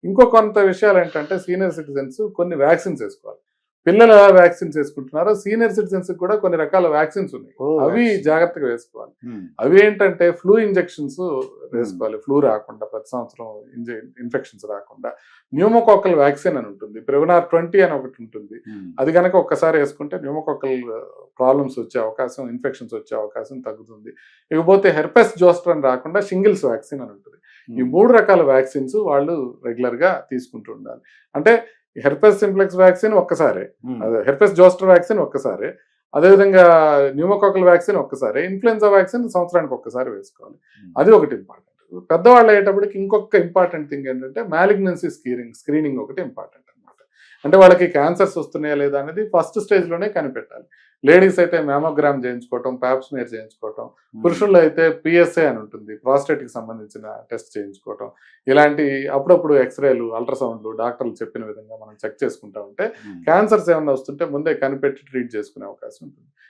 ఇంకో కొంత విషయాలు ఏంటంటే సీనియర్ సిటిజన్స్ కొన్ని వ్యాక్సిన్స్ వేసుకోవాలి. పిల్లలు ఎలా వ్యాక్సిన్స్ వేసుకుంటున్నారో సీనియర్ సిటిజన్స్ కూడా కొన్ని రకాల వ్యాక్సిన్స్ ఉన్నాయి. అవి జాగ్రత్తగా వేసుకోవాలి. అవి ఏంటంటే ఫ్లూ ఇంజెక్షన్స్ వేసుకోవాలి. ఫ్లూ రాకుండా ప్రతి సంవత్సరం ఇన్ఫెక్షన్స్ రాకుండా. న్యూమోకాకల్ వ్యాక్సిన్ అని ఉంటుంది, ప్రివనార్ 20 అని ఒకటి ఉంటుంది. అది కనుక ఒక్కసారి వేసుకుంటే న్యూమోకాకల్ ప్రాబ్లమ్స్ వచ్చే అవకాశం, ఇన్ఫెక్షన్స్ వచ్చే అవకాశం తగ్గుతుంది. ఇకపోతే హెర్పెస్ జోస్టర్ అని రాకుండా షింగిల్స్ వ్యాక్సిన్ అని ఉంటుంది. ఈ 3 రకాల వ్యాక్సిన్స్ వాళ్ళు రెగ్యులర్ గా తీసుకుంటూ ఉండాలి. అంటే హెర్పెస్ సింప్లెక్స్ వ్యాక్సిన్ ఒక్కసారే, హెర్పెస్ జోస్టర్ వ్యాక్సిన్ ఒక్కసారే, అదేవిధంగా న్యూమోకాకల్ వ్యాక్సిన్ ఒక్కసారి, ఇన్ఫ్లుయెన్జా వ్యాక్సిన్ సంవత్సరానికి ఒక్కసారి వేసుకోవాలి. అది ఒకటి ఇంపార్టెంట్. పెద్దవాళ్ళు అయ్యేటప్పటికి ఇంకొక ఇంపార్టెంట్ థింగ్ ఏంటంటే మ్యాలిగ్నెన్సీ స్క్రీనింగ్ ఒకటి ఇంపార్టెంట్ అనమాట. అంటే వాళ్ళకి క్యాన్సర్స్ వస్తున్నాయా లేదా అనేది ఫస్ట్ స్టేజ్ లోనే కనిపెట్టాలి. లేడీస్ అయితే మ్యామోగ్రామ్ చేయించుకోవటం, ప్యాప్స్మియర్ చేయించుకోవటం, పురుషుల్లో అయితే పిఎస్ఏ అని ఉంటుంది, ప్రాస్టేట్ కి సంబంధించిన టెస్ట్ చేయించుకోవటం, ఇలాంటి అప్పుడప్పుడు ఎక్స్రేలు, అల్ట్రాసౌండ్లు డాక్టర్లు చెప్పిన విధంగా మనం చెక్ చేసుకుంటా ఉంటే క్యాన్సర్స్ ఏమైనా వస్తుంటే ముందే కనిపెట్టి ట్రీట్ చేసుకునే అవకాశం ఉంటుంది.